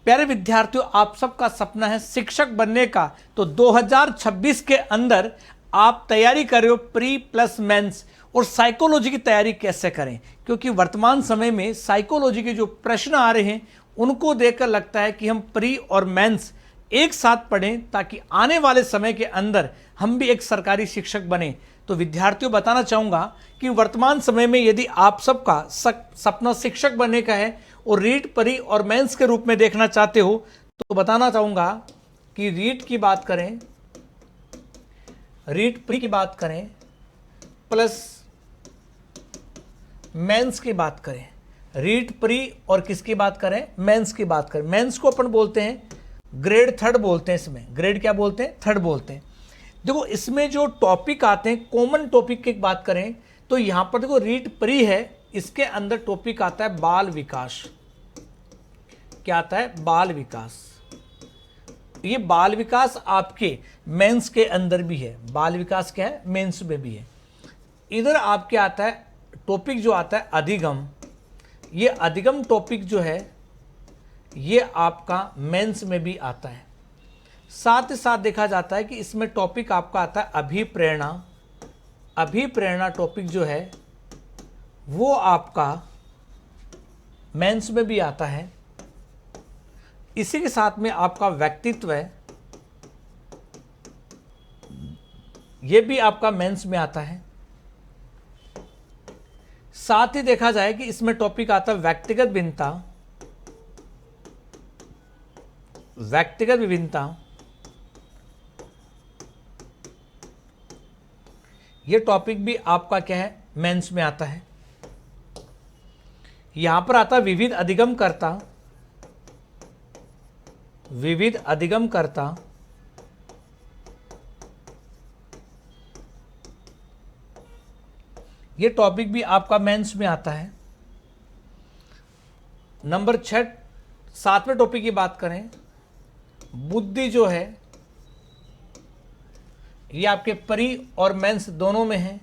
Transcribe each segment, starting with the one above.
प्यारे विद्यार्थियों, आप सबका सपना है शिक्षक बनने का, तो 2026 के अंदर आप तैयारी कर रहे हो प्री प्लस मेंस, और साइकोलॉजी की तैयारी कैसे करें, क्योंकि वर्तमान समय में साइकोलॉजी के जो प्रश्न आ रहे हैं उनको देखकर लगता है कि हम प्री और मेंस एक साथ पढ़ें ताकि आने वाले समय के अंदर हम भी एक सरकारी शिक्षक बने। तो विद्यार्थियों, बताना चाहूँगा कि वर्तमान समय में यदि आप सबका सपना शिक्षक बनने का है और रीट, प्री और मेंस के रूप में देखना चाहते हो, तो बताना चाहूँगा कि रीट की बात करें, रीट प्री की बात करें, प्लस मेंस की बात करें, रीट प्री और किसकी बात करें, मेंस की बात करें। मेंस को अपन बोलते हैं ग्रेड थर्ड बोलते हैं, इसमें ग्रेड क्या बोलते हैं, थर्ड बोलते हैं। देखो इसमें जो टॉपिक आते हैं, कॉमन टॉपिक की बात करें तो यहां पर देखो रीट प्री है, इसके अंदर टॉपिक आता है बाल विकास। क्या आता है, बाल विकास। ये बाल विकास आपके मेंस के अंदर भी है, बाल विकास क्या है, मेंस में भी है। इधर आपके आता है टॉपिक जो आता है अधिगम। ये अधिगम टॉपिक जो है ये आपका मेंस में भी आता है। साथ ही साथ देखा जाता है कि इसमें टॉपिक आपका आता है अभिप्रेरणा। अभिप्रेरणा टॉपिक जो है वो आपका मेंस में भी आता है। इसी के साथ में आपका व्यक्तित्व है, ये भी आपका मेंस में आता है। साथ ही देखा जाए कि इसमें टॉपिक आता है व्यक्तिगत भिन्नता, व्यक्तिगत विभिन्नता। ये टॉपिक भी आपका क्या है, मेंस में आता है। यहां पर आता है विविध अधिगमकर्ता, विविध अधिगमकर्ता। ये टॉपिक भी आपका मेंस में आता है। नंबर 6, 7वें टॉपिक की बात करें, बुद्धि जो है ये आपके प्री और मेंस दोनों में है।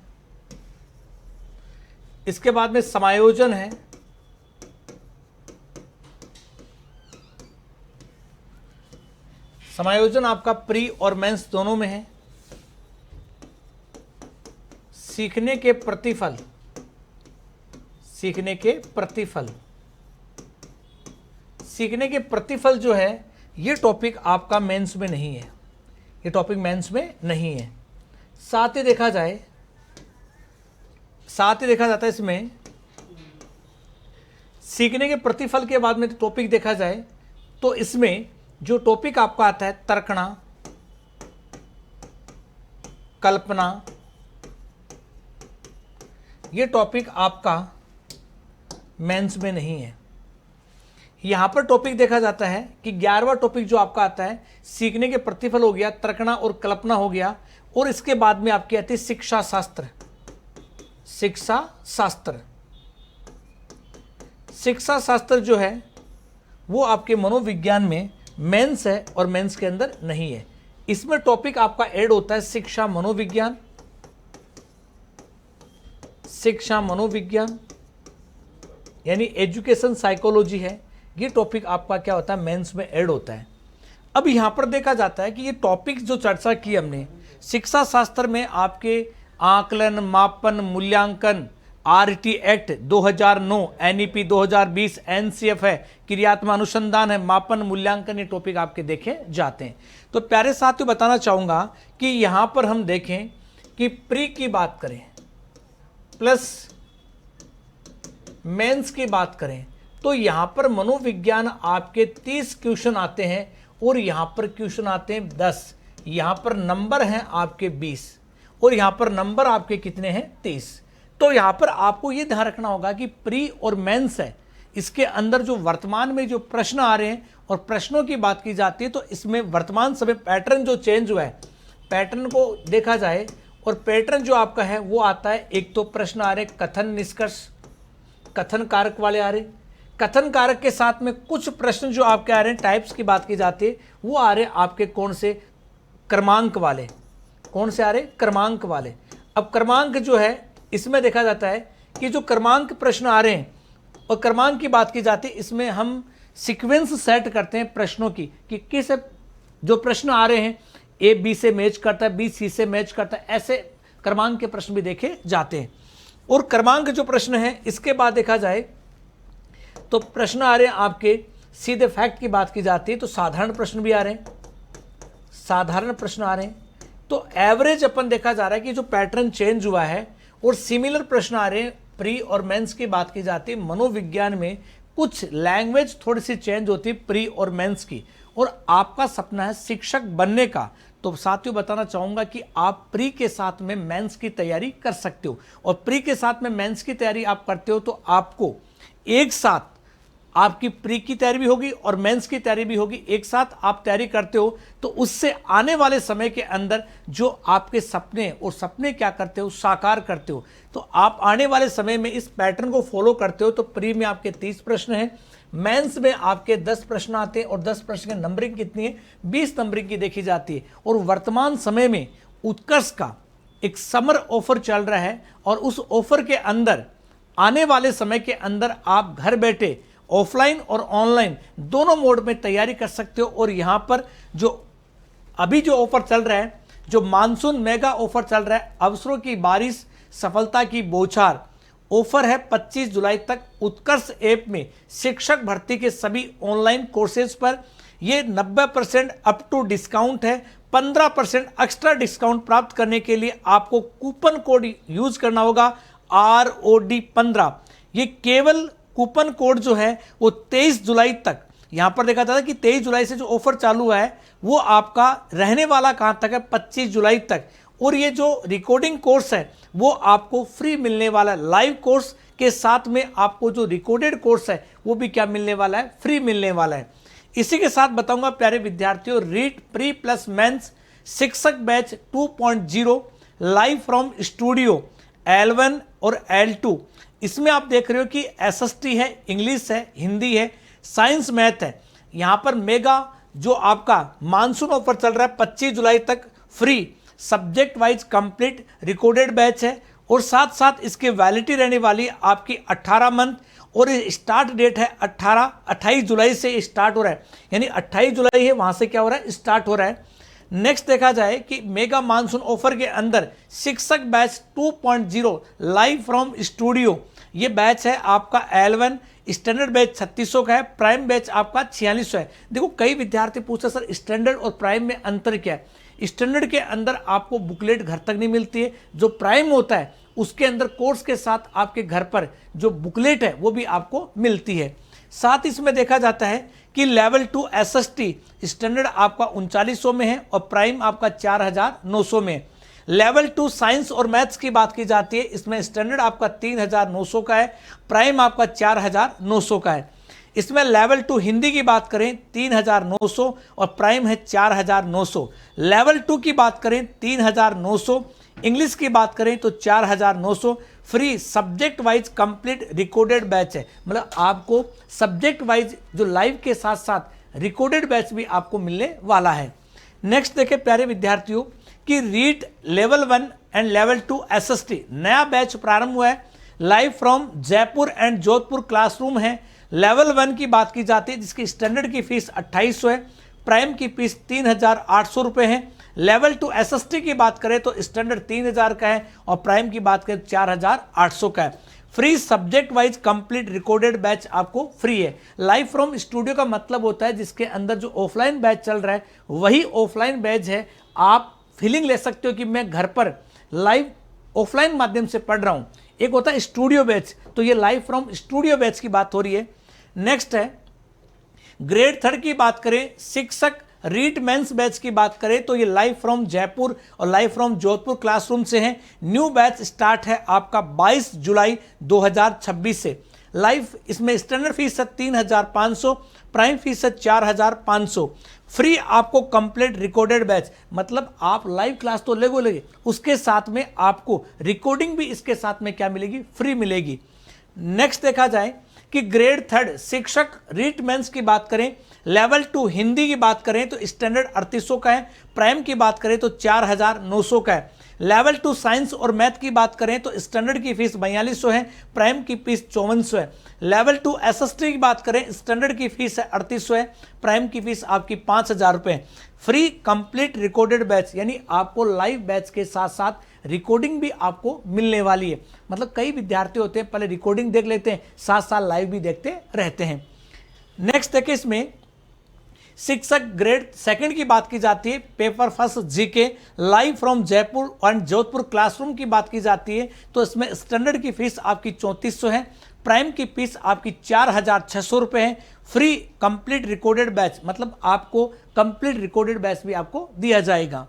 इसके बाद में समायोजन है, समायोजन आपका प्री और मेंस दोनों में है। सीखने के प्रतिफल, सीखने के प्रतिफल, सीखने के प्रतिफल जो है ये टॉपिक आपका मेंस में नहीं है, ये टॉपिक मेंस में नहीं है। साथ ही देखा जाए, साथ ही देखा जाता है इसमें सीखने के प्रतिफल के बाद में टॉपिक देखा जाए तो इसमें जो टॉपिक आपका आता है तर्कना, कल्पना, ये टॉपिक आपका मेंस में नहीं है। यहां पर टॉपिक देखा जाता है कि 11वां टॉपिक जो आपका आता है सीखने के प्रतिफल हो गया, तर्कना और कल्पना हो गया, और इसके बाद में आपकी आती है शिक्षा शास्त्र। शिक्षा शास्त्र, शिक्षा शास्त्र जो है वो आपके मनोविज्ञान में मेंस है और मेंस के अंदर नहीं है। इसमें टॉपिक आपका ऐड होता है शिक्षा मनोविज्ञान, शिक्षा मनोविज्ञान यानी एजुकेशन साइकोलॉजी है। ये टॉपिक आपका क्या होता है, मेंस में ऐड होता है। अब यहां पर देखा जाता है कि ये टॉपिक जो चर्चा की हमने, शिक्षा शास्त्र में आपके आकलन, मापन, मूल्यांकन, आरटी एक्ट 2009, एनईपी 2020, एनसीएफ है, क्रियात्मक अनुसंधान है, मापन, मूल्यांकन, ये टॉपिक आपके देखे जाते हैं। तो प्यारे साथियों, बताना चाहूंगा कि यहां पर हम देखें कि प्री की बात करें प्लस मेंस की बात करें तो यहां पर मनोविज्ञान आपके 30 क्वेश्चन आते हैं और यहां पर क्वेश्चन आते हैं 10। यहां पर नंबर हैं आपके 20 और यहां पर नंबर आपके कितने हैं, 30। तो यहां पर आपको यह ध्यान रखना होगा कि प्री और मेंस है, इसके अंदर जो वर्तमान में जो प्रश्न आ रहे हैं और प्रश्नों की बात की जाती है तो इसमें वर्तमान समय पैटर्न जो चेंज हुआ है, पैटर्न को देखा जाए और पैटर्न जो आपका है वो आता है, एक तो प्रश्न आ रहे कथन निष्कर्ष, कथन कारक वाले आ रहे, कथन कारक के साथ में कुछ प्रश्न जो आपके आ रहे हैं टाइप्स की बात की जाती है वो आ रहे आपके कौन से, क्रमांक वाले। कौन से आ रहे, क्रमांक वाले। अब क्रमांक जो है इसमें देखा जाता है कि जो क्रमांक प्रश्न आ रहे हैं और क्रमांक की बात की जाती है, इसमें हम सीक्वेंस सेट करते हैं प्रश्नों की कि किस जो प्रश्न आ रहे हैं ए बी से मैच करता है, बी सी से मैच करता है, ऐसे क्रमांक के प्रश्न भी देखे जाते हैं। और क्रमांक जो प्रश्न है इसके बाद देखा जाए तो प्रश्न आ रहे हैं आपके सीधे फैक्ट की बात की जाती है तो साधारण प्रश्न भी आ रहे हैं, साधारण प्रश्न आ रहे हैं। तो एवरेज अपन देखा जा रहा है कि जो पैटर्न चेंज हुआ है और सिमिलर प्रश्न आ रहे हैं। प्री और मेंस की बात की जाती है, मनोविज्ञान में कुछ लैंग्वेज थोड़ी सी चेंज होती है प्री और मेंस की। और आपका सपना है शिक्षक बनने का, तो साथियों बताना चाहूंगा कि आप प्री के साथ में मेंस की तैयारी कर सकते हो। और प्री के साथ में मेंस की तैयारी आप करते हो तो आपको एक साथ आपकी प्री की तैयारी भी होगी और मेंस की तैयारी भी होगी, एक साथ आप तैयारी करते हो तो उससे आने वाले समय के अंदर जो आपके सपने और सपने क्या करते हो साकार करते हो। तो आप आने वाले समय में इस पैटर्न को फॉलो करते हो तो प्री में आपके 30 प्रश्न हैं, मेंस में आपके 10 प्रश्न आते हैं और 10 प्रश्न की नंबरिंग कितनी है, 20 नंबरिंग की देखी जाती है। और वर्तमान समय में उत्कर्ष का एक समर ऑफर चल रहा है और उस ऑफर के अंदर आने वाले समय के अंदर आप घर बैठे ऑफलाइन और ऑनलाइन दोनों मोड में तैयारी कर सकते हो। और यहां पर जो अभी जो ऑफर चल रहा है, जो मानसून मेगा ऑफर चल रहा है, अवसरों की बारिश सफलता की बौछार ऑफर है 25 जुलाई तक उत्कर्ष ऐप में शिक्षक भर्ती के सभी ऑनलाइन कोर्सेज पर। ये 90% अप टू डिस्काउंट है। 15% एक्स्ट्रा डिस्काउंट प्राप्त करने के लिए आपको कूपन कोड यूज करना होगा ROD15। ये केवल कूपन कोड जो है वो 23 जुलाई तक, यहां पर देखा जाता है कि 23 जुलाई से जो ऑफर चालू है वो आपका रहने वाला कहां तक है, 25 जुलाई तक। और ये जो रिकॉर्डिंग कोर्स है वो आपको फ्री मिलने वाला है। लाइव कोर्स के साथ में आपको जो रिकॉर्डेड कोर्स है वो भी क्या मिलने वाला है, फ्री मिलने वाला है। इसी के साथ बताऊंगा प्यारे विद्यार्थियों, रीट प्री प्लस मेंस शिक्षक batch 2.0 live from studio L1 और L2। इसमें आप देख रहे हो कि SST है, इंग्लिश है, हिंदी है, साइंस मैथ है। यहां पर मेगा जो आपका मानसून ऑफर चल रहा है 25 जुलाई तक, free subject wise complete recorded batch है। और साथ साथ इसकी वैलिडिटी रहने वाली आपकी 18 मंथ और स्टार्ट डेट है 28 जुलाई से स्टार्ट हो रहा है, यानी 28 जुलाई है वहां से क्या हो रहा है, स्टार्ट हो रहा है। नेक्स्ट देखा जाए कि मेगा मानसून ऑफर के अंदर शिक्षक बैच 2.0 लाइव फ्रॉम स्टूडियो, ये बैच है आपका L1, स्टैंडर्ड बैच 3600 का है, प्राइम बैच आपका 4600 है। देखो कई विद्यार्थी पूछते सर स्टैंडर्ड और प्राइम में अंतर क्या है। स्टैंडर्ड के अंदर आपको बुकलेट घर तक नहीं मिलती है, जो प्राइम होता है उसके अंदर कोर्स के साथ आपके घर पर जो बुकलेट है वो भी आपको मिलती है। साथ इसमें देखा जाता है कि लेवल 2 SST स्टैंडर्ड आपका 3900 में है और प्राइम आपका 4900 में है। लेवल 2 साइंस और मैथ्स की बात की जाती है, इसमें स्टैंडर्ड आपका 3900 का है, प्राइम आपका 4900 का है। इसमें लेवल 2 हिंदी की बात करें 3900 और प्राइम है 4900। लेवल 2 की बात करें 3900, इंग्लिश की बात करें तो 4900। Free subject wise complete recorded batch है, मतलब आपको सब्जेक्ट वाइज जो लाइव के साथ साथ रिकॉर्डेड बैच भी आपको मिलने वाला है। नेक्स्ट देखें प्यारे विद्यार्थियों कि REET level 1 and level 2 SST नया बैच प्रारंभ हुआ है, live from Jaipur and Jodhpur classroom है। लेवल 1 की बात की जाती है जिसकी स्टैंडर्ड की फीस 2800 है, प्राइम की फीस 3800 रुपये है। लेवल 2 SST की बात करें तो स्टैंडर्ड 3000 का है और प्राइम की बात करें 4800 का है। Free subject wise complete recorded batch आपको फ्री है। लाइव फ्रॉम स्टूडियो का मतलब होता है जिसके अंदर जो ऑफलाइन बैच चल रहा है वही ऑफलाइन बैच है। आप फीलिंग ले सकते हो कि मैं घर पर लाइव ऑफलाइन माध्यम से पढ़ रहा हूं। एक होता है स्टूडियो बैच, तो ये लाइव फ्रॉम स्टूडियो बैच की बात हो रही है। नेक्स्ट है ग्रेड 3 की बात करें, शिक्षक रीट मेंस बैच की बात करें तो ये लाइव फ्रॉम जयपुर और लाइव फ्रॉम जोधपुर क्लासरूम से है। न्यू बैच स्टार्ट है आपका 22 जुलाई 2026 से। लाइव इसमें स्टैंडर्ड फीस है 3500, प्राइम फीस है 4500। फ्री आपको कंप्लीट रिकॉर्डेड बैच, मतलब आप लाइव क्लास तो लेगे उसके साथ में आपको रिकॉर्डिंग भी इसके साथ में क्या मिलेगी, फ्री मिलेगी। नेक्स्ट देखा जाए कि ग्रेड 3 शिक्षक रीट मेंस की बात करें, लेवल 2 हिंदी की बात करें तो स्टैंडर्ड 3800 का है, प्राइम की बात करें तो 4900 का है। लेवल 2 साइंस और मैथ की बात करें तो स्टैंडर्ड की फीस 4200 है, प्राइम की फीस 5400 है। लेवल 2 एसएसटी की बात करें, स्टैंडर्ड की फीस है 3800 है, प्राइम की फीस आपकी 5000 रुपये। फ्री कंप्लीट रिकॉर्डेड बैच, यानी आपको लाइव बैच के साथ साथ रिकॉर्डिंग भी आपको मिलने वाली है। मतलब कई विद्यार्थी होते हैं पहले रिकॉर्डिंग देख लेते हैं, साथ साथ लाइव भी देखते रहते हैं। नेक्स्ट देखिए, इसमें शिक्षक ग्रेड सेकंड की बात की जाती है, paper first GK live from Jaipur और जोधपुर क्लासरूम की बात की जाती है तो इसमें स्टैंडर्ड की फीस आपकी 3400 है, प्राइम की फीस आपकी 4600 रुपये है। फ्री कंप्लीट रिकॉर्डेड बैच, मतलब आपको कंप्लीट रिकॉर्डेड बैच भी आपको दिया जाएगा।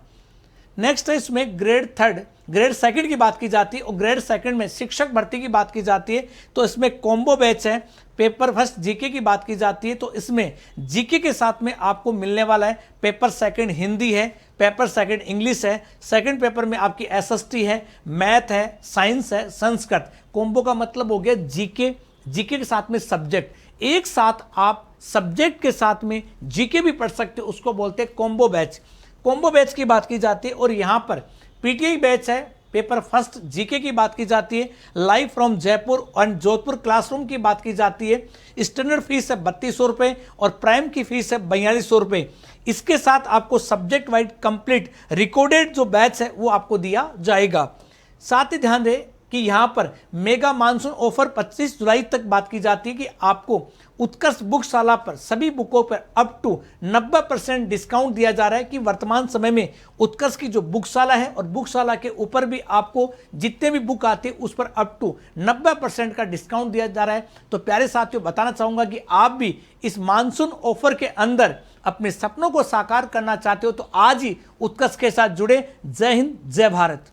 नेक्स्ट है इसमें ग्रेड सेकंड की बात की जाती है और ग्रेड सेकंड में शिक्षक भर्ती की बात की जाती है तो इसमें कॉम्बो बैच है। पेपर फर्स्ट जीके की बात की जाती है तो इसमें जीके के साथ में आपको मिलने वाला है पेपर सेकंड हिंदी है, पेपर सेकंड इंग्लिश है, सेकंड पेपर में आपकी एसएसटी है, मैथ है, साइंस है, संस्कृत। कॉम्बो का मतलब हो गया जीके के साथ में सब्जेक्ट, एक साथ आप सब्जेक्ट के साथ में जीके भी पढ़ सकते हो, उसको बोलते हैं कॉम्बो बैच। कॉम्बो बैच की बात की जाती है और यहाँ पर पीटीआई बैच है, पेपर फर्स्ट जीके की बात की जाती है, लाइव फ्रॉम जयपुर और जोधपुर क्लासरूम की बात की जाती है। स्टैंडर्ड फीस है 3200 रुपये और प्राइम की फीस है 4200 रुपये। इसके साथ आपको सब्जेक्ट वाइज कंप्लीट रिकॉर्डेड जो बैच है वो आपको दिया जाएगा। साथ ही ध्यान दें कि यहाँ पर मेगा मानसून ऑफर 25 जुलाई तक बात की जाती है कि आपको उत्कर्ष बुकशाला पर सभी बुकों पर अप टू 90% डिस्काउंट दिया जा रहा है कि वर्तमान समय में उत्कर्ष की जो बुकशाला है और बुकशाला के ऊपर भी आपको जितने भी बुक आते हैं उस पर अप टू 90% का डिस्काउंट दिया जा रहा है। तो प्यारे साथियों, बताना चाहूँगा कि आप भी इस मानसून ऑफर के अंदर अपने सपनों को साकार करना चाहते हो तो आज ही उत्कर्ष के साथ जुड़े। जय हिंद, जय भारत।